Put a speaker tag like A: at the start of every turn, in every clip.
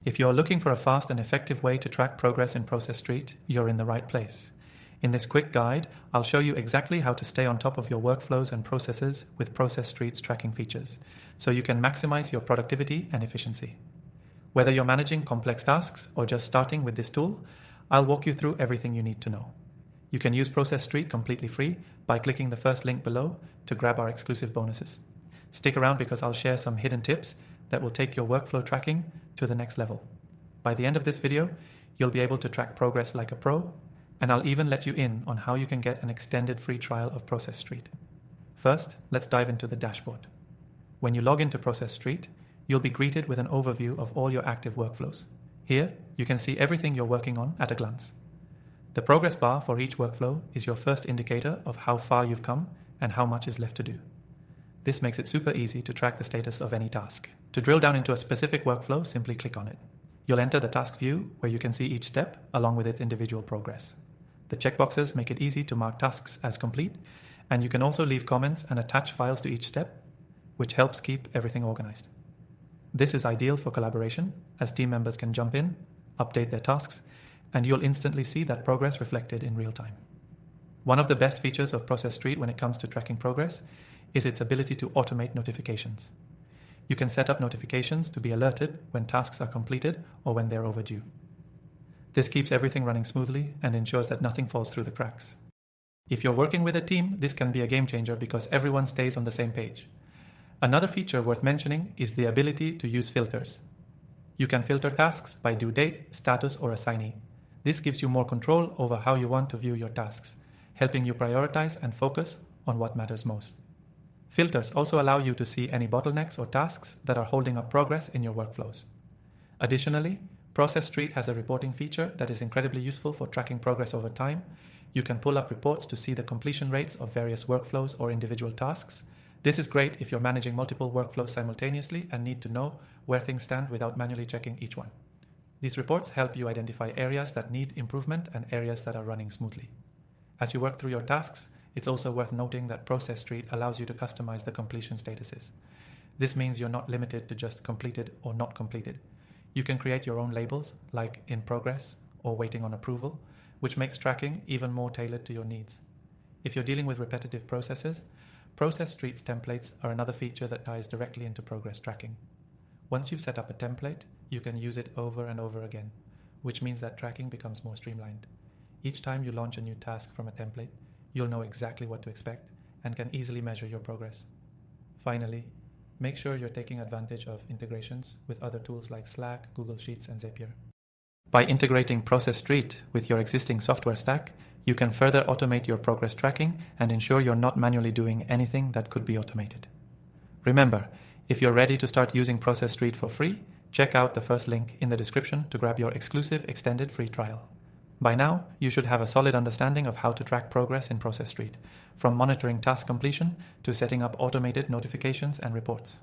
A: If you're looking for a fast and effective way to track progress in Process.st, you're in the right place. In this quick guide, I'll show you exactly how to stay on top of your workflows and processes with Process.st's tracking features, so you can maximize your productivity and efficiency. Whether you're managing complex tasks or just starting with this tool, I'll walk you through everything you need to know. You can use Process.st completely free by clicking the first link below to grab our exclusive bonuses. Stick around because I'll share some hidden tips that will take your workflow tracking to the next level. By the end of this video, you'll be able to track progress like a pro, and I'll even let you in on how you can get an extended free trial of Process.st. First, let's dive into the dashboard. When you log into Process.st, you'll be greeted with an overview of all your active workflows. Here, you can see everything you're working on at a glance. The progress bar for each workflow is your first indicator of how far you've come and how much is left to do. This makes it super easy to track the status of any task. To drill down into a specific workflow, simply click on it. You'll enter the task view where you can see each step along with its individual progress. The checkboxes make it easy to mark tasks as complete, and you can also leave comments and attach files to each step, which helps keep everything organized. This is ideal for collaboration, as team members can jump in, update their tasks, and you'll instantly see that progress reflected in real time. One of the best features of Process.st when it comes to tracking progress is its ability to automate notifications. You can set up notifications to be alerted when tasks are completed or when they're overdue. This keeps everything running smoothly and ensures that nothing falls through the cracks. If you're working with a team, this can be a game changer because everyone stays on the same page. Another feature worth mentioning is the ability to use filters. You can filter tasks by due date, status, or assignee. This gives you more control over how you want to view your tasks, helping you prioritize and focus on what matters most. Filters also allow you to see any bottlenecks or tasks that are holding up progress in your workflows. Additionally, Process.st has a reporting feature that is incredibly useful for tracking progress over time. You can pull up reports to see the completion rates of various workflows or individual tasks. This is great if you're managing multiple workflows simultaneously and need to know where things stand without manually checking each one. These reports help you identify areas that need improvement and areas that are running smoothly. As you work through your tasks, it's also worth noting that Process.st allows you to customize the completion statuses. This means you're not limited to just completed or not completed. You can create your own labels, like in progress or waiting on approval, which makes tracking even more tailored to your needs. If you're dealing with repetitive processes, Process.st's templates are another feature that ties directly into progress tracking. Once you've set up a template, you can use it over and over again, which means that tracking becomes more streamlined. Each time you launch a new task from a template, you'll know exactly what to expect and can easily measure your progress. Finally, make sure you're taking advantage of integrations with other tools like Slack, Google Sheets, and Zapier. By integrating Process.st with your existing software stack, you can further automate your progress tracking and ensure you're not manually doing anything that could be automated. Remember, if you're ready to start using Process.st for free, check out the first link in the description to grab your exclusive extended free trial. By now, you should have a solid understanding of how to track progress in Process.st, from monitoring task completion to setting up automated notifications and reports.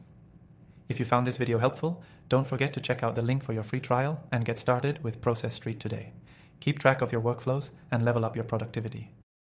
A: If you found this video helpful, don't forget to check out the link for your free trial and get started with Process.st today. Keep track of your workflows and level up your productivity.